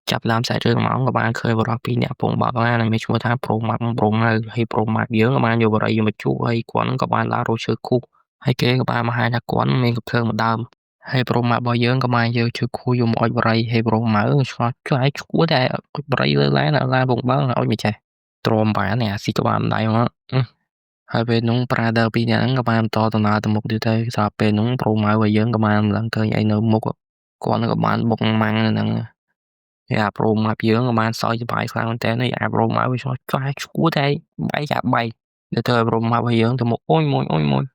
Chập làm xàiរឿងមកក៏បានឃើញបរិសុទ្ធពីរនាក់ពងបាក់ឡានមានឈ្មោះថាប្រូម៉ាត់ប្រូម៉ៅហើយប្រូម៉ាត់យើងក៏បានយកបរិយមកជួបហើយគាត់នឹងក៏បានឡើងរកឈើគូសហើយគេក៏បានបង្ហាញថាគាត់មានកំភ្លើងម្ដងហើយប្រូម៉ាត់របស់យើងក៏បានយកឈើគូសយកមកអុជបរិយហើយប្រូម៉ៅឆ្ងល់ចុះឯងឈួរតែអុជបរិយលើឡានពងបាក់អុជមិនចេះទ្រាំបាននេះអាស៊ីក្បាលម្ដាយមកហើយពេលនោះប្រាដឺពីរនាក់ហ្នឹងក៏បានបន្តដំណើរទៅមុខទៀតទៅស្រាប់ពេលនោះប្រូម៉ៅរបស់យើងក៏បានឡើងឃើញឯនៅមុខគាត់នឹងក៏បានបុកម៉ាំងហ្នឹង អាប្រូម៉ាប់យើងក៏បានសើចសប្បាយខ្លាំងមែនតើនេះអាប្រូម៉ាប់វាឆ្លោះឆ្កែឈួរតែបែកអាបែកទៅទៅប្រូម៉ាប់របស់យើងទៅមកអូយមួយ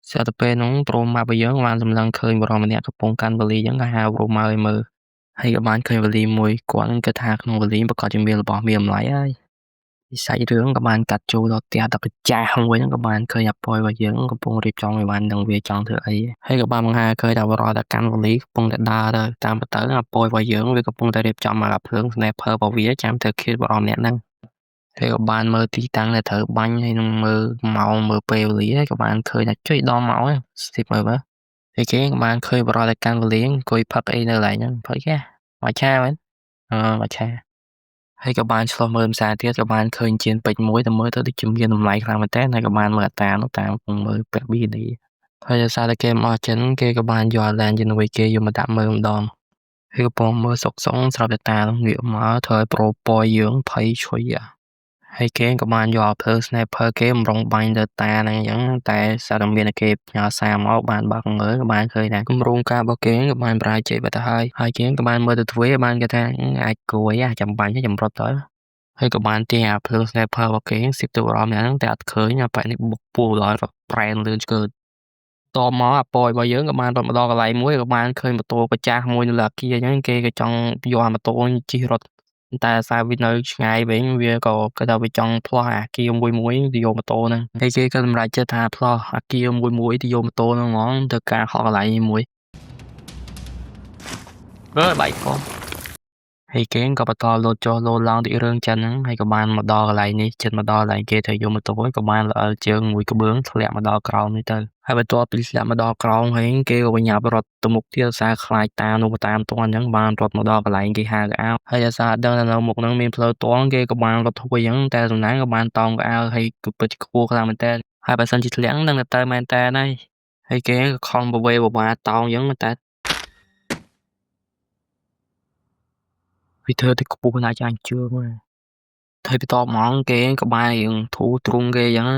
ស្រាប់តែពេលហ្នឹងប្រូម៉ាប់របស់យើងបានសម្លឹងឃើញបរិម្នាក់កំពុងកាន់វ៉ាលីអញ្ចឹងក៏ហៅប្រូម៉ាប់ឲ្យមើលហើយក៏បានឃើញវ៉ាលីមួយគាត់នឹងគិតថាក្នុងវ៉ាលីប្រកាសជាមានរបស់មានតម្លៃហើយវិស័យរឿងក៏បានកាត់ចូលដល់ផ្ទះតាប្រចាស់មួយហ្នឹងក៏បានឃើញអាប៉យរបស់យើងកំពុងរៀបចំអីវ៉ាន់នឹងវាចង់ធ្វើអីហើយក៏បានបង្ហាញឃើញថាបរិយាកាន់វ៉ាលីកំពុងតែដើរទៅតាមបទៅអាប៉យរបស់យើងវាកំពុងតែរៀបចំមកអាភ្លើង sniper របស់វាចាំទៅឃាតបរិម្នាក់ហ្នឹងហើយក៏បានមើលទីតាំងដែលត្រូវបាញ់ហើយនឹងមើលម៉ោងមើលពេលវេលាហើយក៏បានឃើញថាជួយដល់ម៉ោងហ្នឹងស្ទីបមើលមើលហើយគេក៏បានឃើញបរិយាកាន់វ៉ាលីអង្គុយផឹកអីនៅកន្លែងហ្នឹងផឹកគេមកឆាមែនមកឆា ហើយក៏បានឆ្លុះមើលផ្សារទៀតក៏បានឃើញជៀនពេជ្រមួយតែមើលទៅដូចជាមានតម្លៃខ្លាំងមែនតើហើយក៏បានមើលអត្រានោះតាមកំពុងមើលពាក់ប៊ីនេះហើយដោយសារតែគេមកចិនគេក៏បានយកអាឡែនជាមួយគេយកមកដាក់មើលម្ដងហើយក៏ពងមើលសុកសុងស្រាប់តែតានោះងាកមកធ្វើឲ្យប្រូប៉យយើងភ័យឈុយហើយគេក៏បានយកអាភ្លើង sniper គេបំរុងបាញ់ទៅតាហ្នឹងអញ្ចឹងតែសារតែមានគេផ្ញើសារមកបានបើកមើលក៏បានឃើញថាគម្រោងការរបស់គេក៏បានប្រាជ័យបាត់ទៅហើយគេក៏បានមើលទៅទ្វេបានគេថាអាចគួយចាំបាញ់ចម្រុតទៅហើយក៏បានទាញអាភ្លើង sniper របស់គេស៊ីបទៅរំហ្នឹងតែអត់ឃើញអាប៉ែនេះបុកពួរដល់ប្រែនលឿនឆ្កើតតមកអាប៉យរបស់យើងក៏បានរត់មកដល់កន្លែងមួយក៏បានឃើញម៉ូតូប្រចាស់មួយនៅលើអាគារអញ្ចឹងគេក៏ចង់យកអាម៉ូតូជិះរត់តែសារវានៅឆ្ងាយវិញវាក៏គាត់ថាវាចង់ផ្លោះអាគារមួយទៅយកម៉ូតូហ្នឹងហើយគេក៏សម្រេចចិត្តថាផ្លោះអាគារមួយទៅយកម៉ូតូហ្នឹងហ្មងទៅការហោះកន្លែងមួយបែកកងហើយគេក៏បន្តលោតចុះលោតឡើងទីរឿងចិនហ្នឹងហើយក៏បានមកដល់កន្លែងនេះចិត្តមកដល់កន្លែងគេទៅយកម៉ូតូក៏បានល្អិលជើងមួយក្បឿងធ្លាក់មកដល់ក្រោមនេះទៅហើយបន្ទាប់ពីធ្លាក់មកដល់ក្រោមហើយគេក៏បញ្ញាប់រត់ទៅមុខទៀតសារខ្លាចតានោះតាមតអញ្ចឹងបានរត់មកដល់កន្លែងគេហៅកៅអៅហើយដោយសារដឹងថានៅមុខហ្នឹងមានផ្លូវតងគេក៏បានរត់ធ្វើអញ្ចឹងតែសំណាងក៏បានតោងកៅអៅហើយក៏ពិតខ្ពស់ខ្លាំងមែនតើហើយបើសិនជាធ្លាក់នឹងទៅមែនតើហើយគេក៏ខំបវេបបាតោងអញ្ចឹងតែវាធ្វើទៅខ្ពស់ណាស់ចាញ់ជឿមកហើយបន្ទាប់មកគេក៏បានរៀងធូរទ្រូងគេអញ្ចឹង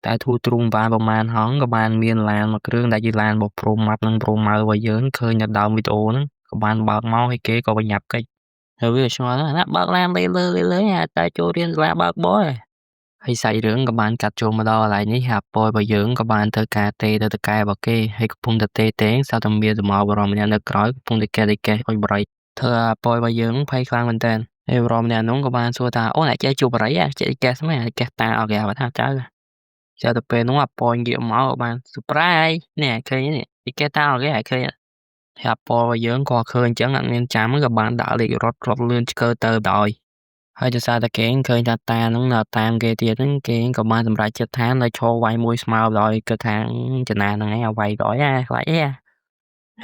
តែធូរទ្រូងបានប្រហែលហងក៏បានមានឡានមួយគ្រឿងដែលជាឡានរបស់ប្រូម៉ាត់និងប្រូម៉ៅរបស់យើងឃើញនៅដើមវីដេអូហ្នឹងក៏បានបើកមកហើយគេក៏បញ្ញាប់កិច្ចហើយវាឆ្ងល់ណាបើកឡានលើតែចូលរៀនសាលាបើកបរហើយសាច់រឿងក៏បានកាត់ចូលមកដល់កន្លែងនេះហាប៉យរបស់យើងក៏បានធ្វើការទេទៅតកែរបស់គេហើយកំពុងតែទេសៅតែមានសមោបរមម្នាក់នៅក្រោយកំពុងតែកេះអុយបរិយធ្វើអាប៉យរបស់យើងភ័យខ្លាំងមែនតើហើយបរមម្នាក់នោះក៏បានសួរថាអូនអាចចេះជួបបរិយចេះកេះស្មែកេះតាអត់គេថាចៅទៅពេលនោះអាប៉យងាកមកបាន surprise នេះឃើញនេះកេះតាអត់គេឃើញហើយអាប៉យរបស់យើងក៏ឃើញអញ្ចឹងអត់មានចាំក៏បានដាក់លេខរត់លឿនឆ្កើទៅដោយហើយដោយសារតែគេឃើញថាតាហ្នឹងនៅតាមគេទៀតហ្នឹងគេក៏បានសម្រេចចិត្តថានៅឈរវាយមួយស្មើដោយគិតថាចំណាហ្នឹងឯងឲ្យវាយក្រោយខ្លាច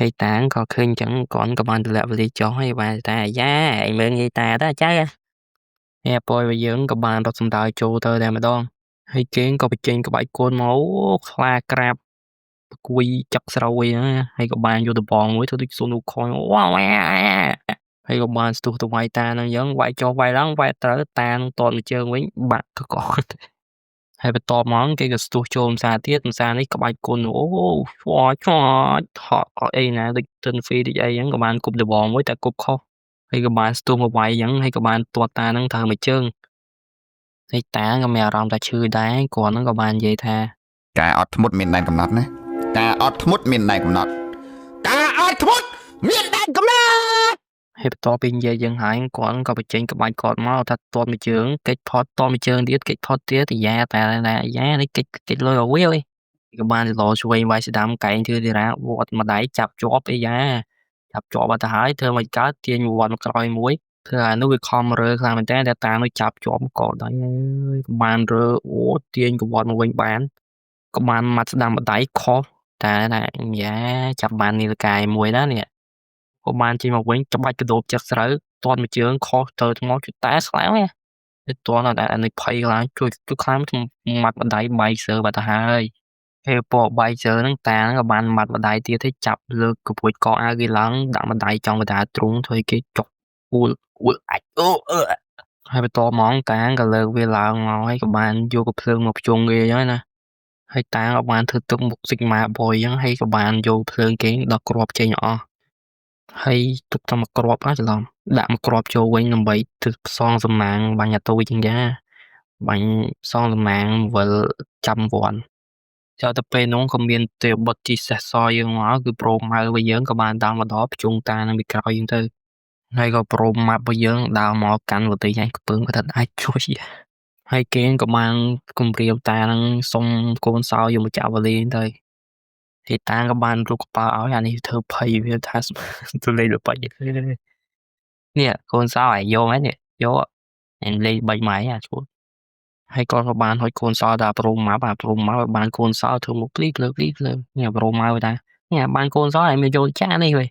ហើយតាក៏ឃើញអញ្ចឹងគាត់ក៏បានទម្លាក់វេលាចុះហើយបានតាយ៉ាឯងមើលងាយតាតើចៅហើយប៉យរបស់យើងក៏បានរត់សំដៅចូលទៅតែម្ដងហើយគេក៏បញ្ចេញក្បាច់កូនមកខ្លាក្រាបគួយចឹកស្រូវហ្នឹងហើយក៏បានយកដបងមួយធ្វើដូចស៊ូនូខុយវ៉ាហើយក៏បានស្ទុះទៅវាយតាហ្នឹងអញ្ចឹងវាយចុះវាយឡើងវាយត្រូវតានឹងតតមួយជើងវិញបាក់ក៏ហើយបន្ទាប់មកគេក៏ស្ទុះចូលផ្សារទៀតម្សារនេះក្បាច់គុណអូឆ្វចថតអីណាដូចទិនហ្វីដូចអីហ្នឹងក៏បានគប់ដបងមួយតែគប់ខុសហើយក៏បានស្ទុះមកវាយអញ្ចឹងហើយក៏បានទាត់តាហ្នឹងត្រូវមួយជើងហើយតាក៏មានអារម្មណ៍ថាឈឺដែរគាត់ហ្នឹងក៏បាននិយាយថាការអត់ធ្មត់មានដែនកំណត់ណាការអត់ធ្មត់មានដែនកំណត់ការអត់ធ្មត់មានដែនកំណត់ហើយបន្ទាប់ពីនិយាយយ៉ាងហើយគាត់ក៏បញ្ចេញក្បាច់គាត់មកថាទាត់មួយជើងកិច្ចផត់ទាត់មួយជើងទៀតកិច្ចផត់ទៀតយ៉ាតែយ៉ានេះកិច្ចលុយឲ្យវាក៏បានលោឆ្វេងវាយស្ដាំកែងធ្វើទីរ៉ាវត់មួយដៃចាប់ជាប់អីយ៉ាចាប់ជាប់បាត់ទៅហើយធ្វើមិនកើតទាញវត្តមកក្រោយមួយធ្វើអានោះវាខំរើខ្លាំងមែនតើតានោះចាប់ជាប់ក៏ដៃអើយក៏បានរើអូទាញកវត្តមកវិញបានក៏បានម៉ាត់ស្ដាំម្ដាយខុសតែយ៉ាចាប់បាននីលកាយមួយណានេះក៏បានជិះមកវិញច្បាច់កដោបចិត្តស្រូវ ទាត់មួយជើងខុសទៅថ្មជួយតែខ្លាំងណាវាទាត់តែនេះភ័យខ្លាំងជួយខ្លាំងម៉ាត់ម្ដាយបែកសើបាត់ទៅហើយពេលពកបែកសើហ្នឹងតាហ្នឹងក៏បានម៉ាត់ម្ដាយទៀតទេចាប់លើកកពួយកអាវគេឡើងដាក់ម្ដាយចង់កដាទ្រូងធ្វើគេចុកអួលអាចហើយបន្ទាប់មកតាក៏លើកវាឡើងមកហើយក៏បានយកកំភ្លើងមកភ្ជង់គេអញ្ចឹងណាហើយតាក៏បានធ្វើទឹកមុខ Sigma Boy អញ្ចឹងហើយក៏បានយកភ្លើងគេដល់គ្រាប់ចេញអស់ហើយទុកតែមួយគ្រាប់ណាច្រឡំដាក់មួយគ្រាប់ចូលវិញដើម្បីធ្វើផ្សងសំណាងបាញ់អាទូចអញ្ចឹងណាបាញ់ផ្សងសំណាងវិលចាំវ័នចុះទៅពេលនោះក៏មានទេវបុត្រជីសេះសយើងមកគឺប្រូម៉ៅរបស់យើងក៏បានដើរមកដល់ភ្ជង់តានឹងពីក្រោយយើងទៅហើយក៏ប្រូម៉ាប់របស់យើងដើរមកកាន់វទីឯងខ្ពើមគាត់ថាអាចជួយហើយគេក៏បានគំរាមតានឹងសុំកូនសោយកមកចាក់វ៉ាលីទៅហើយតាក៏បានរូបកប៉ាល់ឲ្យអានេះធ្វើភ័យវាថាទៅលេងលបាច់នេះកូនសោឲ្យយកហ្នឹងនេះយកអញលេងបាច់ម៉ៃអាឈួតហើយគាត់ក៏បានហុចកូនសោដល់ប្រូម៉ាប់បានកូនសោធ្វើមកភ្លីភ្លើនេះប្រូម៉ាប់ថានេះបានកូនសោឲ្យមកយកចាក់នេះវិញ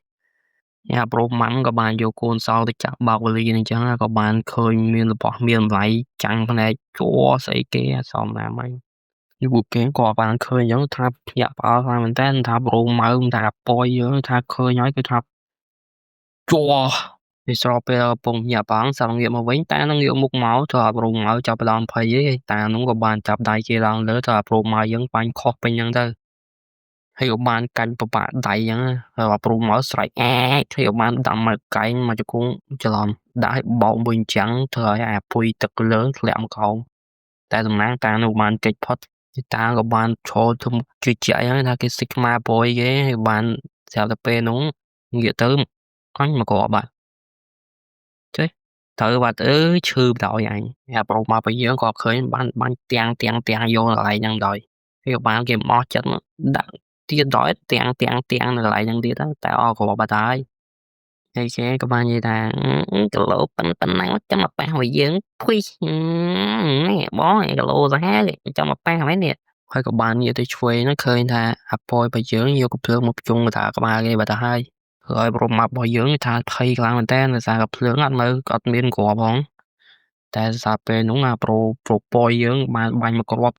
នេះប្រូម៉ាំក៏បានយកកូនសោទៅចាក់បោកវ៉ាលីអញ្ចឹងក៏បានឃើញមានរបស់មានតម្លៃចាំងផ្នែកជួស្អីគេសមណាមិញយូរគេក៏បានឃើញអញ្ចឹងថាភ្ញាក់ផ្អើលខ្លាំងមែនតើថាប្រូម៉ៅថាប៉យថាឃើញហើយគឺថាជួវាស្របពេលកំពុងញាក់បងសាំងាកមកវិញតានឹងងាកមុខមកទៅអាប្រូម៉ៅចាប់ផ្ដើមភ័យឯងតានោះក៏បានចាប់ដៃគេឡើងលើទៅអាប្រូម៉ៅយើងបាញ់ខុសពេញអញ្ចឹងទៅហើយក៏បានកាញ់ប្របាក់ដៃអញ្ចឹងហើយអាប្រូម៉ៅស្រែកហើយក៏បានដាក់មកកែងមកជង្គង់ច្រឡំដាក់ឲ្យបោកមួយអញ្ចឹងធ្វើឲ្យអាពុយទឹកលើធ្លាក់មកក្រោមតែតំណាងតានោះបានគេចផុតតាក៏បានឈរទៅជឿជាក់ហើយថាគេ Sigma Boy គេហើយបានស្រាប់តែពេលនោះងាកទៅអញមកក៏បាត់ចេះត្រូវបាត់អើយឈឺបដ ாய் អញអាប្រូមកពីយើងក៏ឃើញបានទាំងយកកន្លែងហ្នឹងដោយហើយក៏បានគេមកចិត្តដាក់ទៀតដល់ទាំងនៅកន្លែងហ្នឹងទៀតតែអស់គ្រាប់បាត់ហើយហើយគេក៏បាននិយាយថាគីឡូប៉ុណ្ណឹងចាំមកប៉ះឲ្យយើងភុយនេះបងគីឡូសាហាវចាំមកប៉ះហើយនេះហើយក៏បាននិយាយទៅឆ្វេងហ្នឹងឃើញថាអាប៉យរបស់យើងយកកំភ្លើងមកភ្ជង់ថាក្បាលគេបាត់ទៅហើយហើយប្រមាប់របស់យើងថាភ័យខ្លាំងមែនតើដោយសារកំភ្លើងអត់មានគ្រាប់ផងតែសារពេលនោះអាប្រូប៉យយើងបានបាញ់មកគ្រាប់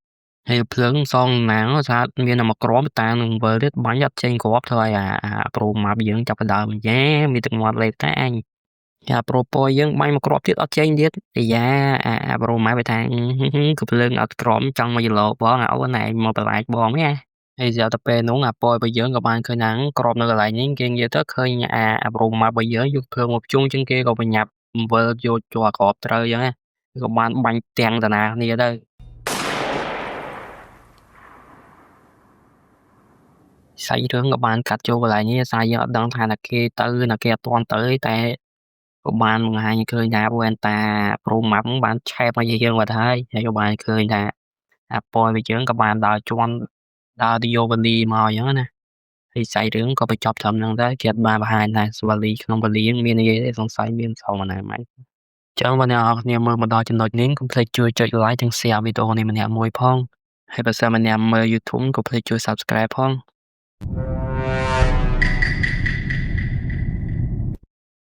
ហើយភ្លើងសងណាងថាមានតែមកគ្រាប់តានឹងវិលទៀតបាញ់អត់ចេញគ្រាប់ធ្វើឲ្យអាប្រូម៉ាប់យើងចាប់ដើមយ៉ាមានទឹកមាត់លេបតែអញអាប្រូប៉យយើងបាញ់មកគ្រាប់ទៀតអត់ចេញទៀតយ៉ាអាប្រូម៉ាប់វាថាកំភ្លើងអត់ក្រំចង់មកយឡោបងអូនឯងមកបន្លាចបងហ៎ហើយស្រាប់តែពេលនោះអាប៉យរបស់យើងក៏បានឃើញថាក្របនៅកន្លែងនេះគេនិយាយទៅឃើញអាប្រូម៉ាប់របស់យើងយកភ្លើងមកភ្ជុំជាងគេក៏បញ្ញាប់វិលយកជាប់ក្របត្រូវអញ្ចឹងណាក៏បានបាញ់ទាំងតាណាគ្នាទៅសាច់រឿងក៏បានកាត់ចូលកន្លែងនេះសារយើងអត់ដឹងថាណាគេទៅណាគេអត់ទាន់ទៅតែក៏បានបង្ហាញឃើញថាវ៉ែនតាប្រូម៉ាប់បានឆែបមកយើងបាត់ហើយក៏បានឃើញថាអាប៉យរបស់យើងក៏បានដើរជន់ដើរទៅយកវ៉ាលីមកអញ្ចឹងណាហើយសាច់រឿងក៏បញ្ចប់ត្រឹមហ្នឹងដែរគេអត់បានបង្ហាញថាវ៉ាលីក្នុងវ៉ាលីមាននិយាយទេសង្ស័យមានសល់ប៉ុណ្ណាម៉េចចឹងបងប្អូនគ្នាមើលមកដល់ចំណុចនេះកុំភ្លេចជួយចុច like និង share វីដេអូនេះម្នាក់មួយផងហើយបើសិនម្នាក់មើល YouTube កុំភ្លេចជួយ Subscribe ផង